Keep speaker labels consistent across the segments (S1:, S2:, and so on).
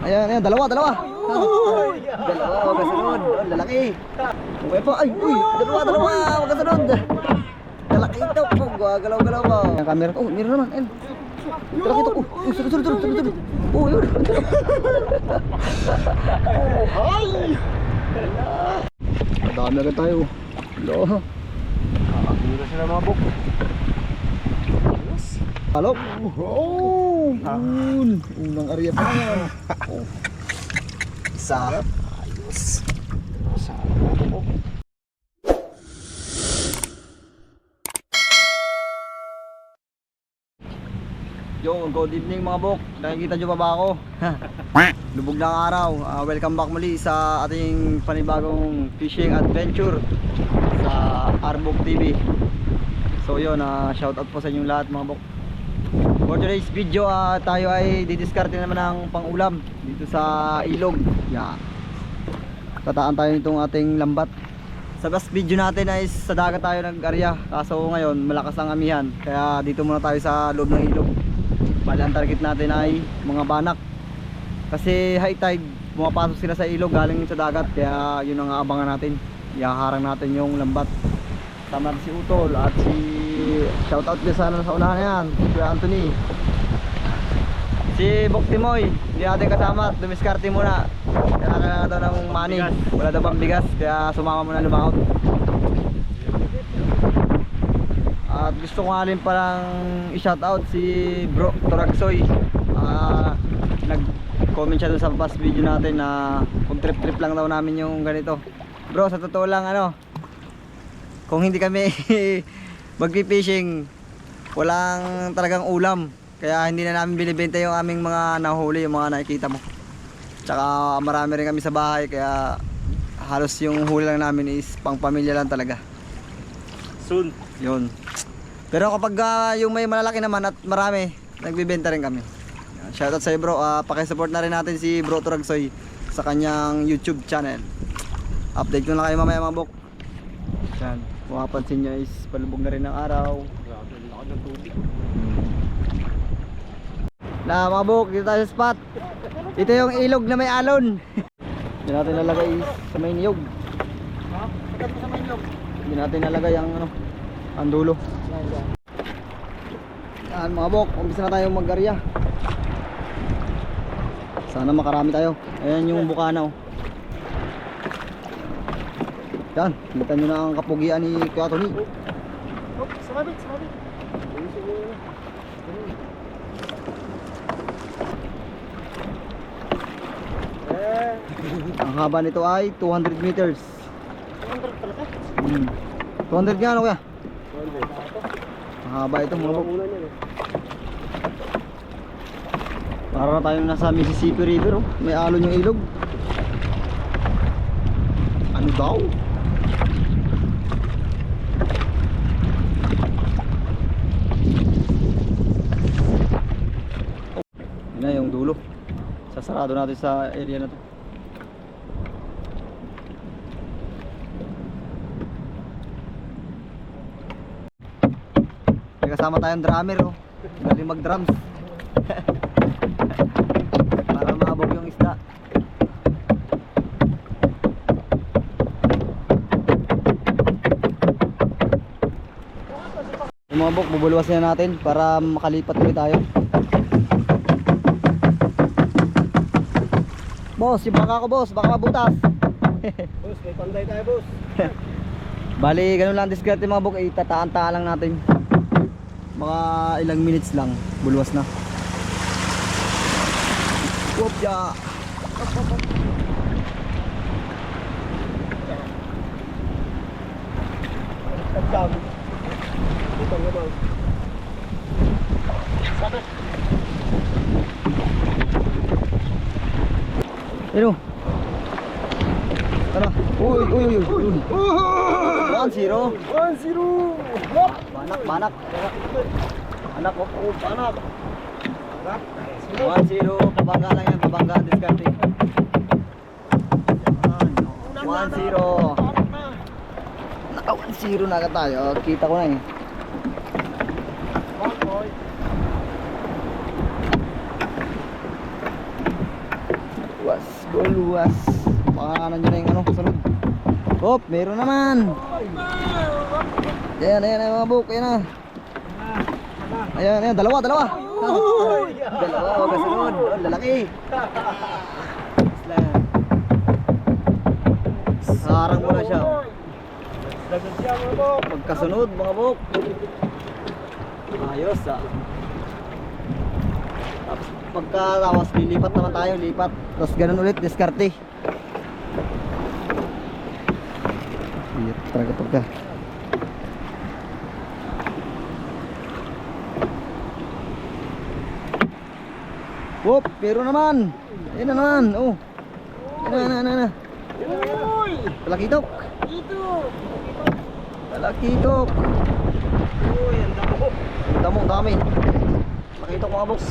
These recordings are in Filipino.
S1: Ayan, ayan, dalawa. Dalawa, magkasunod. Lalaki. Okay po, ay, uy, dalawa, magkasunod. Lalaki ito po, galaw-galaw ba. Ang camera to, meron naman, ayun. Lalaki ito, sunod. Yun. Hi! Dami agad tayo. Hello.
S2: Nakakira sila mga bok.
S1: Halo. Unang area pa yan. Sarap. Ayos. Sarap. Yo, good evening mga bok. Nakikita nyo pa ba ako? Lubog na ang araw. Welcome back muli sa ating panibagong fishing adventure sa Arbok TV. So yun, shout out po sa inyong lahat mga bok. For today's video, tayo ay didiskarte naman ng pang-ulam dito sa ilog. Yeah. Tataan tayo nitong ating lambat. Sa last video natin ay sa dagat tayo nag-arya. Kaso ngayon malakas ang amihan, kaya dito muna tayo sa loob ng ilog. Bali ang target natin ay mga banak. Kasi high tide, pumapasok sila sa ilog galing sa dagat. Kaya yun ang aabangan natin. Ihaharang natin yung lambat. Tama si Utol at si shoutout din sana sa unahan yan, si Kuya Anthony. Si Bok Timoy, hindi natin kasama, dumiskarte muna. Kailangan na daw ng money, wala daw pang bigas, kaya sumama muna lumakot. At gusto ko nga rin palang i-shoutout si Bro Toragsoy. Nag-comment siya dun sa past video natin na kung trip-trip lang daw namin yung ganito. Bro, sa totoo lang kung hindi kami mag-fishing, walang talagang ulam. Kaya hindi na namin binibenta yung aming mga nahuli, yung mga nakikita mo. Tsaka marami rin kami sa bahay, kaya halos yung huli lang namin is pang pamilya lang talaga.
S2: Soon.
S1: Yun. Pero kapag yung may malalaki naman at marami, nagbibenta rin kami. Shoutout sa iyo bro, pakisupport na rin natin si Bro Turagsoy sa kanyang YouTube channel. Update ko na kayo mamaya mga bok. Yan. Kung mapapansin nyo is palubog na rin ng araw.
S2: Grabe, laki ng tubig.
S1: Na mga buk, dito tayo sa spot. Ito yung ilog na may alon. Hindi natin nalagay sa may niyog.
S2: Sa may ilog.
S1: Hindi natin nalagay ang dulo. Yan mga buk, umpisa na tayo mag-arya. Sana makarami tayo. Ayan yung bukana. Yan, kita nyo na ang kapugian ni Kuya Tony.
S2: Sumabit.
S1: Ang haba nito ay 200 meters.
S2: 200 talaga?
S1: 200 nga ano kuya?
S2: 200.
S1: Ang haba ito mga buk.
S2: Una niya eh.
S1: Para na tayong nasa Mississippi River. May alon yung ilog. Ano daw? Yun na yung dulo. Sasarado natin sa area na to. May kasama tayong drummer galing mag drums. Para maabog yung isda. Yung mga bok, bubulwasin na natin para makalipat ulit tayo. Boss, yung baka ko boss, baka mabutas.
S2: Boss, may panday tayo boss.
S1: Bali, ganun lang diskarte mga bok, itataan-taan lang natin. Mga ilang minutes lang, bulwas na. Wopya.
S2: Tagdam. Ito nga ba? Sabi.
S1: Ano? Tara. Uy. 1-0.
S2: 1-0.
S1: Banak. Anak ko, banak. 1-0, pabangga lang yan, pabangga ang diskarte. 1-0. Naka 1-0 na agad tayo, kita ko na eh. Luluwas. Pakakanan nyo na yung ano, kasunod. Hop, meron naman. Ayan, ayan, ayan mga buk. Ayan na. Ayan, ayan, dalawa. Dalawa, kasunod. Oh, lalaki. Sarang mo na siya.
S2: Dagat siya mga bok.
S1: Pagkasunod mga buk. Ayos ah. Tapos pagkatawas lilipat naman tayo, lipat. Tapos ganun ulit, diskarte. Iya talaga pagka. Whoop, pero naman. Ayun na naman, oh. Ayun na.
S2: Uy!
S1: Talakitok.
S2: Dito!
S1: Talakitok.
S2: Uy, ang damo.
S1: Ang dami. Talakitok mga box.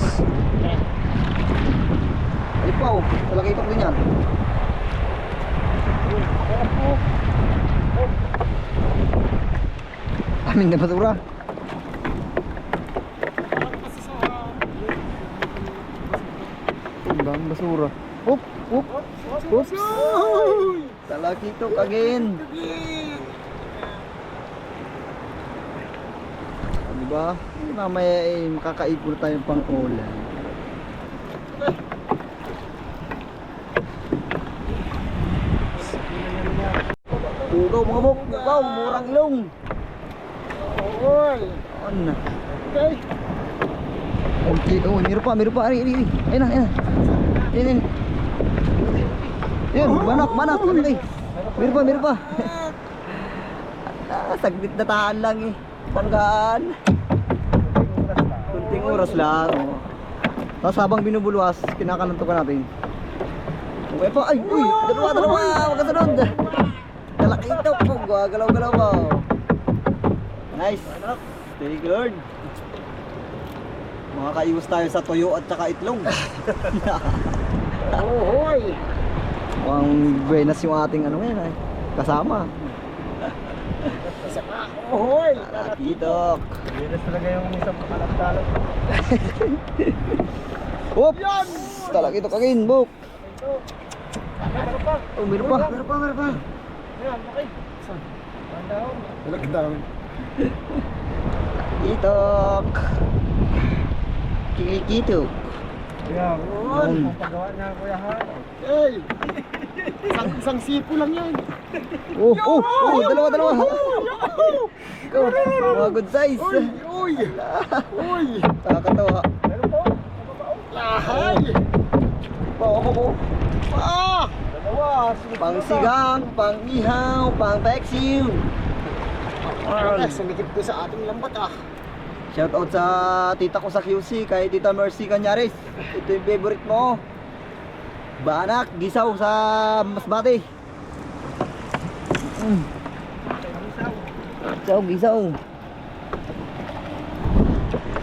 S1: Alipaw, talakitok din yan. Aming na basura. Ibang basura. Oop, oop. Oops. Talakitok again. Diba? Mamaya eh, makakaipon tayo pang ulan. Tugaw mga bok. Wow, murang ilong.
S2: Uy!
S1: Ano?
S2: Okay.
S1: Okay, oh, meron pa. Ayun na. Ayun. Yun, manak. Okay. Meron pa. Saglit na taan lang eh. Panggaan. Kunting oras lang. Oh. Tapos habang binubulwas, kinakanantukan natin. Okay pa. Ay, uy, dalawa. Magkasunod. Kalaki ito. Galaw-galaw pa. Nice. Thank you, Lord. Makakaiwas tayo sa tuyo at saka itlog.
S2: Hoy!
S1: Mukhang buenas yung ating ano ngayon eh. Kasama.
S2: Isa pa. Hoy!
S1: Talakitok.
S2: Bilis talaga yung isang kakalap-talap.
S1: Oops! Talakitok again, buk.
S2: Meron pa.
S1: Oh, meron pa.
S2: Ayan, okay. Saan? Pandaon. Talagang dami.
S1: Talakitok. Kikitok.
S2: Ayan. Ang paggawa niya, Kuya Ha. Hey! Isang sipo lang yan.
S1: Oh, dalawa. Ikaw, mga good size.
S2: Uy!
S1: Nakakatawa.
S2: Meron po? Lahay!
S1: Oh.
S2: Dalawa.
S1: Pang sigang, pang ihaw, pang peksiw.
S2: Sumikip ko sa ating lambat ah.
S1: Shout out sa tita ko sa QC, kay Tita Mercy Canyares. Ito yung favorite mo. Baanak, gisaw sa Masbate. Gisaw.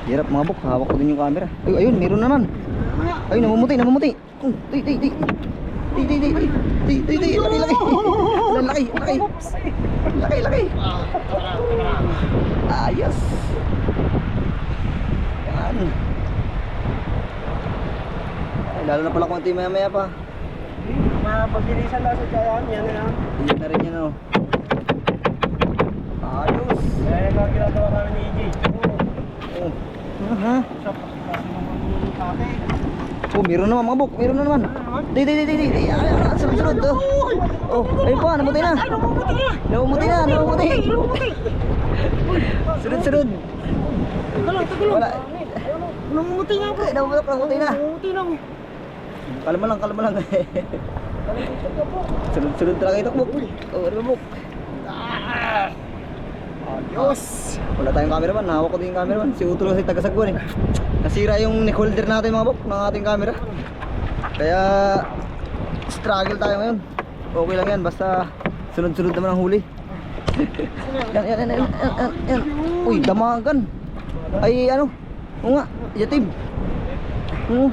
S1: Hirap mga buk, hawak ko din yung camera. Ayun, meron naman. Ayun, namumuti. Laki. Ayos. Yan. Ay, lalo na pala konti maya pa.
S2: Mapabilisan lang sa tiyan. Yan na yan.
S1: Iyan na rin yan oh. Ayos.
S2: Eh, mga ginagawa kami ni EJ.
S1: Oh. Aha.
S2: Sa ate.
S1: Oh, meron naman mga buk, meron na naman. Di. Sunod. Oh, ayun pa, namutay na. Sunod.
S2: Tagal lang.
S1: Wala.
S2: Namumuti nga po.
S1: Namutay na.
S2: Namumuti lang.
S1: Kalma lang. Sunod talaga ito, buk. Oh, ano ba, buk?
S2: Adios.
S1: Wala tayong cameraman, hawak ko din yung cameraman. Si Uto lang si tagasagwan eh. Nasira yung neck holder natin mga buk ng ating camera. Kaya struggle tayo ngayon. Okay lang yan, basta sunod-sunod naman ang huli. Yan. Uy, damagan. Ay ano? Oo nga, yatim. Oo.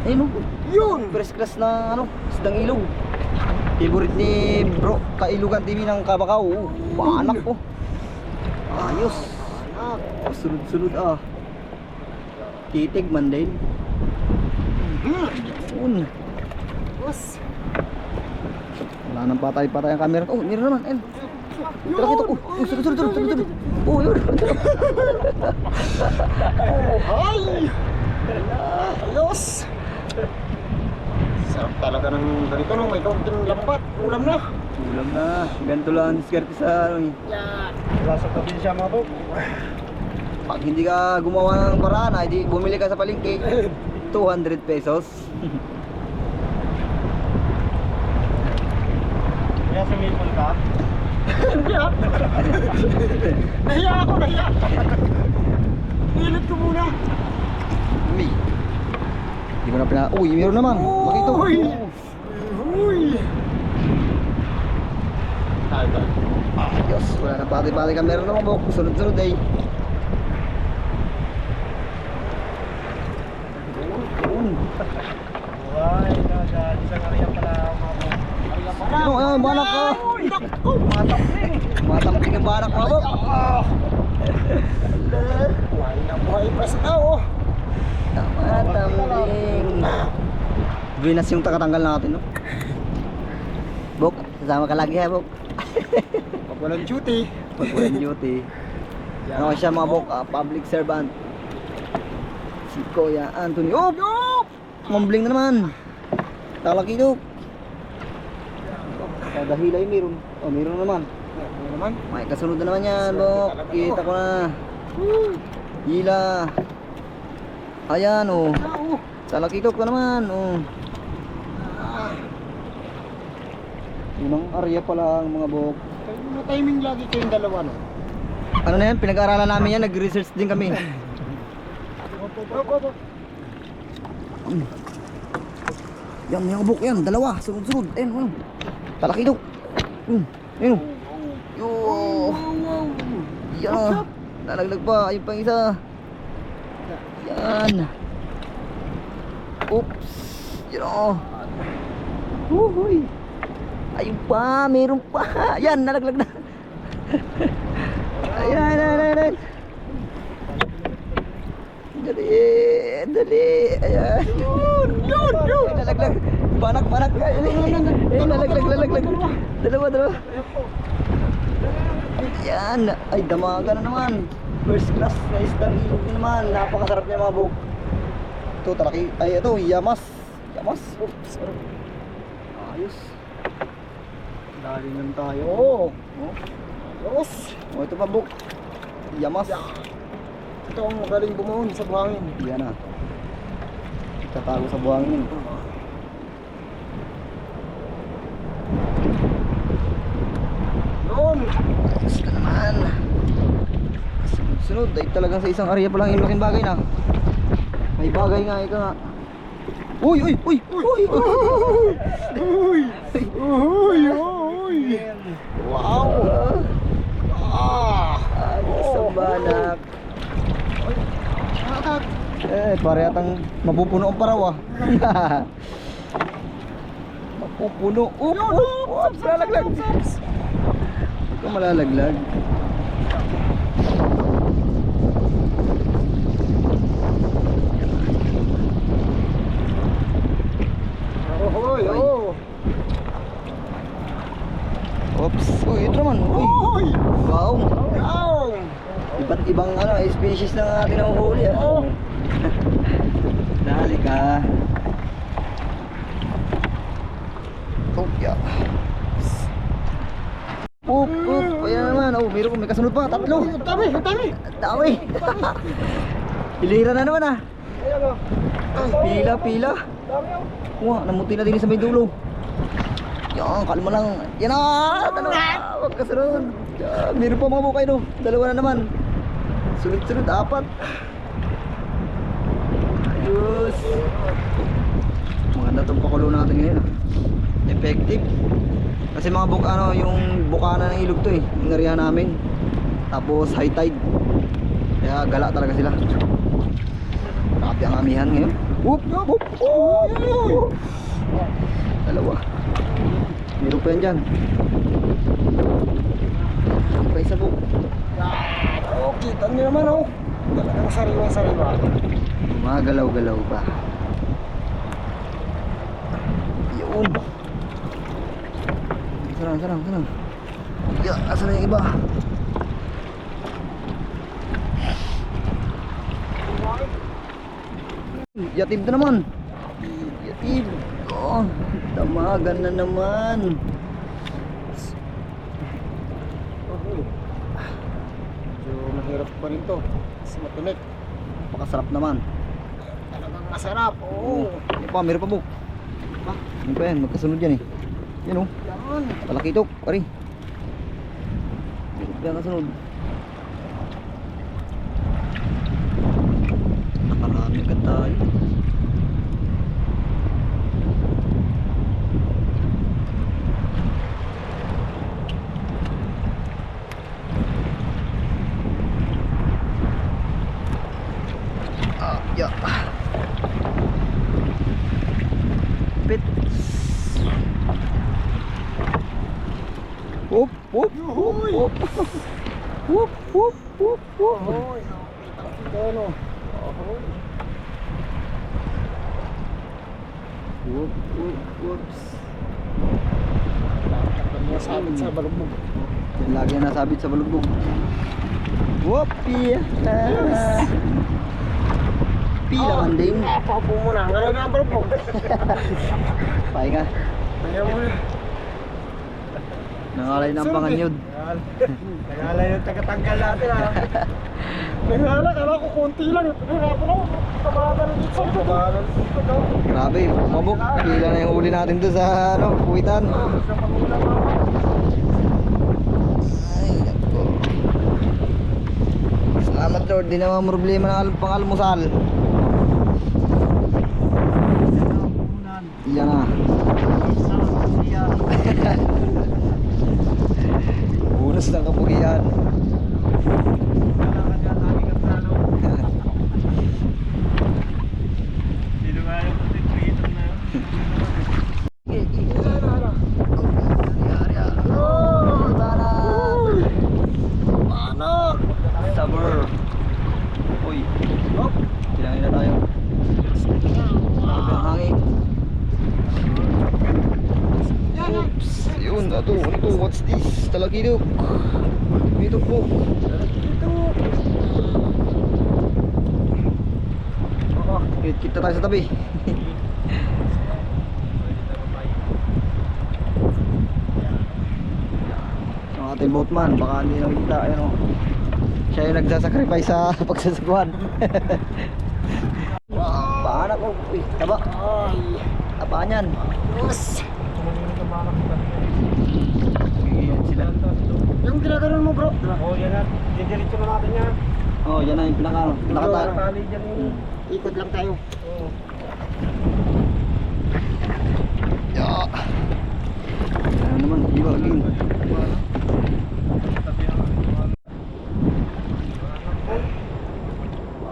S1: Ayun oh. Yun, first class na ano, isdang ilog. Favorite ni bro, Kailugan TV ng Kabakaw. Paanak po. Ayos. Sunod-sunod ah. Titig man din. Yun.
S2: Boss.
S1: nang patay-patay ang camera. Oh, meron naman. Ayun. Talaki ito. Oh, sunod. Oh, yun.
S2: Hi! Ayos! Sarap talaga ng ganito no, may kaunting lambat, ulam na.
S1: Ulam na. Ganito lang ang diskarte sa ano eh.
S2: Yan. Wala sa probinsya mga bok.
S1: Pag hindi ka gumawa ng paraan, ay di bumili ka sa palengke. 200 pesos.
S2: Kaya sumipol ka? Hindi ah. Nahiya ako. Hilit ko muna.
S1: Uy. Hindi mo na pina... Uy, meron naman. Makito.
S2: Uy! Uy! Tayo.
S1: Diyos, wala na pati-pati ka. Meron naman bok. Sunod-sunod eh.
S2: Uy! Isang area pala mga bok.
S1: Ano, ayun, banak ka. Matamping ang banak mga bok.
S2: Buhay pa sa tao.
S1: Matamping. Venus yung takatanggal natin, no? Bok, sasama ka lagi ha, bok.
S2: Pag walang duty.
S1: Pag walang duty. Ano siya mga bok, public servant. Si Kuya Anthony. Oh! Mambling na naman. Talaki ito. Kada hilay meron. Oh, meron na naman.
S2: Ano naman?
S1: May kasunod na naman yan, bok. Kita ko na. Hila. Ayan, oh. Talaki ito ko naman, oh. Unang area pa lang mga bok.
S2: Timing lagi kayong dalawa no?
S1: Ano na yan, pinag-aaralan namin yan, nag-research din kami. Yan, mga bok yan, dalawa, sunod-sunod. Ayun, ayun. Talaki ito. Ayun. Yo. Yan. Nalaglag pa, ayun pang isa. Yan. Oops. Yan o. Uhuy. Ayun pa, meron pa. Yan, nalaglag na. Ayan. Dali. Ayan. Yun. Nalaglag. Banak. Nalaglag. Dalawa. Ayan. Ay, damaga na naman. First class na isdang ilog na naman. Napakasarap niya mga buk. Ito, talaki. Ay, ito, yamas. Oops. Ayos.
S2: Dalingan tayo. Oo. Yes.
S1: Oh, ito pa buk. Yamas.
S2: Ito ang magaling bumuon sa buhangin.
S1: Yan na. Tatago sa buhangin.
S2: Yun.
S1: Ayos ka naman. Sunod. Ay talagang sa isang area pa lang yung laking bagay na. May bagay nga, ika nga. Uy!
S2: Wow.
S1: Ayos ang banak. Pare atang mapupuno ang paraw ah. Mapupuno. Oops, malalaglag. Ito malalaglag. Oops. Uy, ito naman. Uy. Wow. Iba't ibang species ng ating nahuhuli ah. Dali ka. Yeah. Oop. Ayan naman. Oh, may kasunod pa. Tatlo. Dami. Hilira na naman ah. Pila. Wah, namuti na din sa may dulo. Yan, kalma lang. Yan na. Huwag kasunod. Meron pa mga bukay no. Dalawa na naman. Sunod-sunod, 4. Ayos. Maganda itong pakulo natin ngayon. Effective. Kasi mga yung bukana ng ilog to eh. Yung area namin. Tapos high tide. Kaya gala talaga sila. Grabe ang amihan ngayon. Whoop. Dalawa. Meron pa yan dyan. Meron pa isa po.
S2: Oh, kita nyo naman oh. Talagang sariwa.
S1: Mga galaw-galaw pa. Yun. Saan? Ya, asan na yung iba? Yatib na naman. Yatib. Oh, damagan na naman.
S2: So, mahirap pa rin to. Kasi matulik.
S1: Pakasarap naman.
S2: Talagang masarap. Oo.
S1: Ano pa, meron pa, Bok.
S2: Ha?
S1: Ano pa yan? Magkasunod yan eh. Yan oh.
S2: Yan.
S1: Palakitok, pari. Yan kasunod. Nakarami agad tayo. Yeah. Pit. Whoop, whoop, whoop, whoop. Whoop, whoop, whoop, whoop.
S2: Ahoy. Ito ano. Ahoy.
S1: Whoop, whoop, whoops.
S2: Nasabit sa balugbog.
S1: Yan lagi na nasabit sa balugbog. Whoop, yeah. Pilangan din.
S2: Papo mo na. Ngayon na ang balugbog.
S1: Pahinga.
S2: Kaya mo na.
S1: Nangalay ng panganyod.
S2: Nangalay yung tagatanggal natin ha. Nangalay, kala ko konti lang. Nahirapan ako. Tabagan dito. Tabagan dito.
S1: Grabe, mabuk. Pila na yung huli natin doon sa puwitan.
S2: Sa pangulang ako.
S1: Ay, nako. Salamat Lord, di naman problema ng pang-almusal. Iyan na. Unos ng kapugian. Summer. Uy. Hop. Bilangin na tayo. Grabe ang hangin. Oops. Yun, ano to? What's this? Talagidok. Dito po. Kita tayo sa tabi. Ang ating boatman, baka hindi na kita. Ayan o. Siya yung nagsasacrifice sa pagsasagwan. Paana ko. Uy, taba. Tabaan yan.
S2: Yes.
S1: Gigiyan sila.
S2: Yung ginaganon mo bro. Oo, yan na. Didiretso na natin yan.
S1: Oh, yan na yung pinaka
S2: Tali dyan yun. Ikot lang tayo. Oo.
S1: Ya. Ano naman, iba again.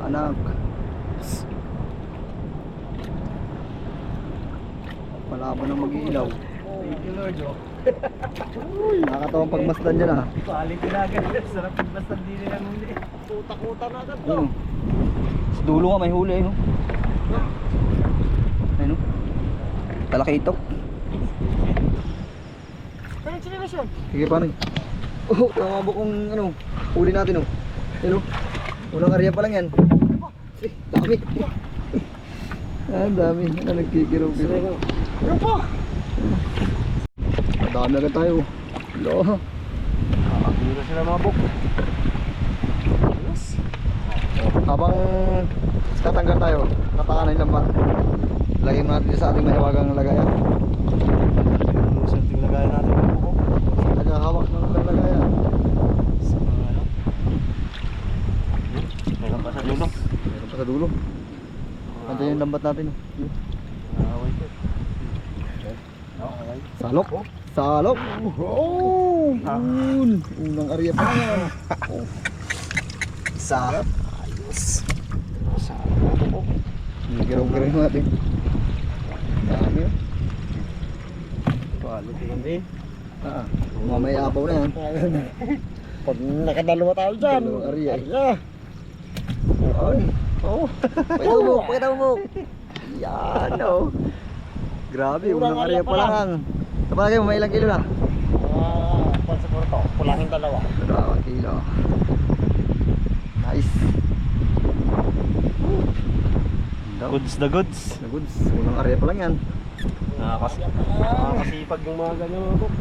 S1: Anak. Palaban ng mag-iilaw.
S2: Thank you Lord.
S1: Nakakatawang pagmasdan dyan ah.
S2: Quality na agad. Sarap pagmasdan din nila huli. Kuta-kuta na agad to.
S1: Ayun. Sa dulo nga may huli ayun. Ayun. Talakitok.
S2: Kaya sila na siya.
S1: Sige pa rin. Oh, tama kung ano, huli natin oh. Ayun oh. Unang area pa lang yan. Dami. Dami. Nagkikiraw-kiraw.
S2: Ano po?
S1: Dami agad tayo. Hello.
S2: Dito sila mga buk. Yes.
S1: Habang tatanggal tayo, natakan yung lambat. Lagyan mo natin sa ating mahiwagang lagayan.
S2: Sa ating lagayan natin mga buk.
S1: Nagahawak ng lagayan.
S2: Sa mga ano? Meron pa sa dulo.
S1: Meron pa sa dulo. Nandiyan yung lambat natin.
S2: Nakaway ko. Okay.
S1: Salok. Salok. Oh! Yun. Unang area pa yan. Oh. Isa. Ayos. Salok. Giraw-giraw natin. Dami oh.
S2: Quality lang din.
S1: Mamaya apaw na yan.
S2: Pag nakadalawa tayo dyan.
S1: Dalawang area eh.
S2: Area.
S1: Ay. Oh. Pakita mo. Yan oh. Grabe,
S2: Urang
S1: unang area
S2: area
S1: pa lang. Sa palagay mo, may ilang kilo na?
S2: lang siguro to. Kulangin dalawa.
S1: 2 kilo. Nice.
S2: Goods na goods.
S1: The goods. Unang area pa lang yan.
S2: Nakakasipag yung mga ganyan mga bok.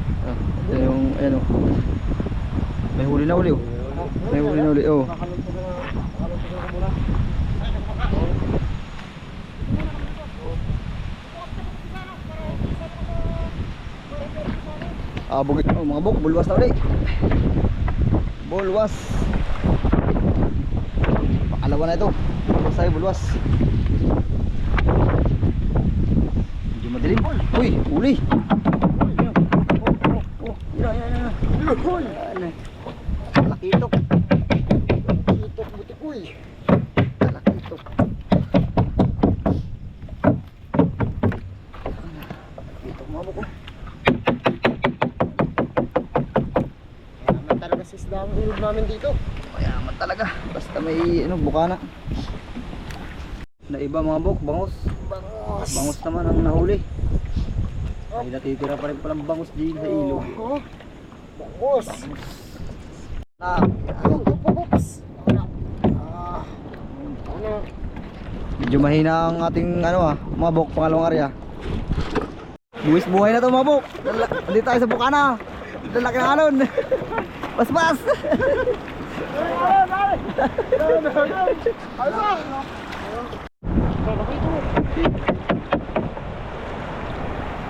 S1: Ito yung, ayan o. May huli na uli oh. May huli na uli oh. Bugit. Oh, mga bok, bulwas na uli. Bulwas. Pakalawa na ito. Bulwas tayo, bulwas. Medyo madilim. Uy, uli. Yan. Lakitok. Lakitok, butik uy. Lakitok. Lakitok mga bok.
S2: Mayaman talaga sa isda ang ilog namin dito.
S1: Mayaman talaga. Basta may bukana. Na iba mga bok, bangus.
S2: Bangos.
S1: Bangus naman ang nahuli. May natitira pa rin palang bangus din sa ilog.
S2: Bangos. Oops.
S1: Medyo mahina ang ating mga bok, pangalawang area. Buwis buhay na to mga bok. Hindi tayo sa bukana. Lalaki ng alon. Bas.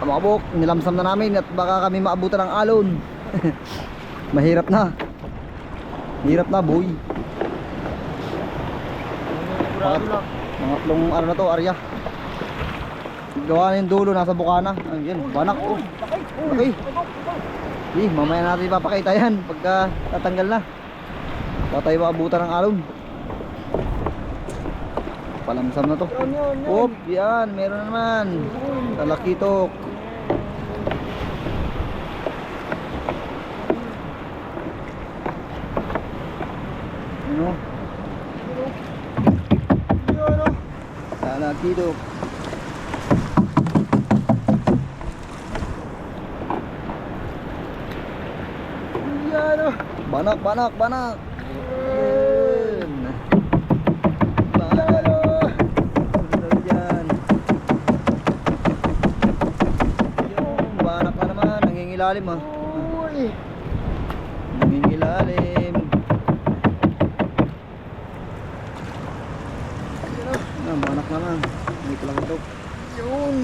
S1: Mga bok, nilamsam na namin at baka kami maabutan ng alon. Mahirap na. Hirap na boy. Pangatlong na to, area. Gawa na yung dulo, nasa bukana. Ayun, banak oh. Okay. Mamaya natin ipapakita yan pagka tatanggal na. Baka tayo maabutan ng alon. Palamsam na to. Oop, yan, meron na naman. Talakitok. Ano? Talakitok. Yan. Banak. Yan. Banak na naman, nangingilalim ah. Nangingilalim. Banak naman. Dito lang ito. Yun.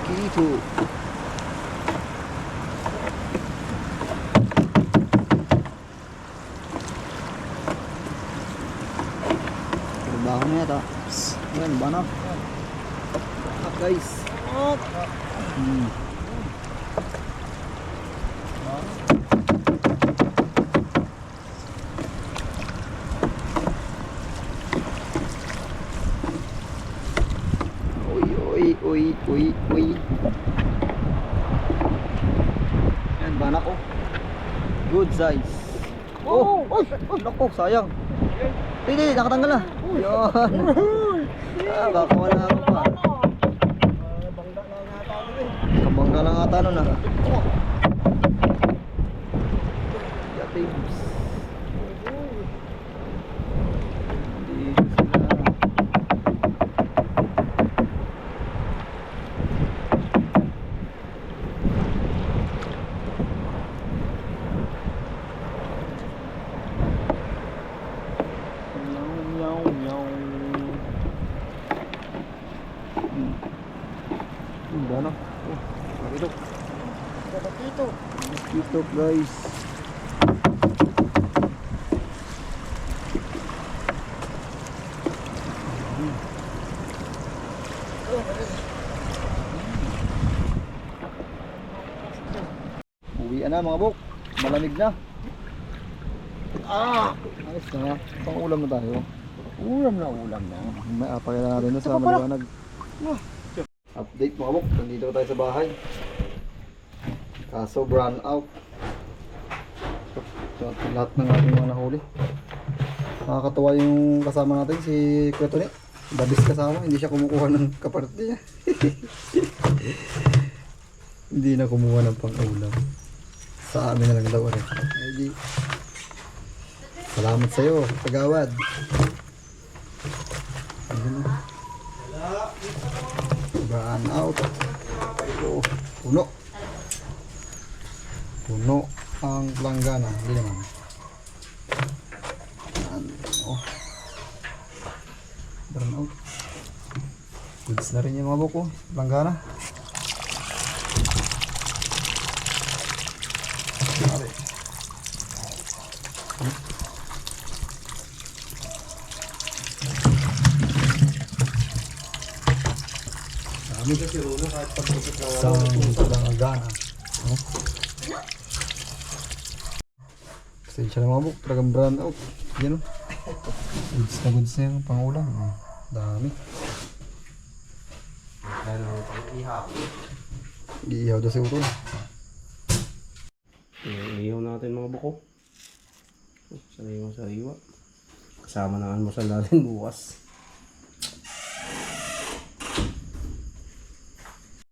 S1: Kito. Trabaho na yata. Yan, banak. Banak guys. Uy. Yan, banak oh. Good size. Naku, sayang. Hindi, nakatanggal na. Yan. Baka wala ako pa. Kabangga lang ata nun ah. Yatibs. Banak. Dito guys. Uwi na mga bok. Malamig na. Ayos na. Pang ulam na tayo.
S2: Ulam na.
S1: May apakita natin na sa maliwanag. Update mga bok, nandito tayo sa bahay. Kaso brown out. So lahat ng ating mga nahuli. Nakakatawa yung kasama natin si Kuya Tony. Dabis kasama, hindi siya kumukuha ng kaparte niya. Hindi na kumuha ng pang-ulam. Sa amin na lang daw rin. Ay di. Salamat sa'yo, Kagawad. Ayun na. Run out. Oh, puno. Puno ang planggana. Hindi naman. Oh. Run out. Goods na rin yung mga buko. Planggana. Mari. Dami kasi ulo kahit pagpusok na isang planggana. Oh. Pasensya na mga buk, talagang brand out. Yan o. Goods na yung pangulam. Oh, dami. Iihaw daw si Utol.
S2: Iihaw natin mga buko. Sariwa. Kasama ng almusal natin bukas.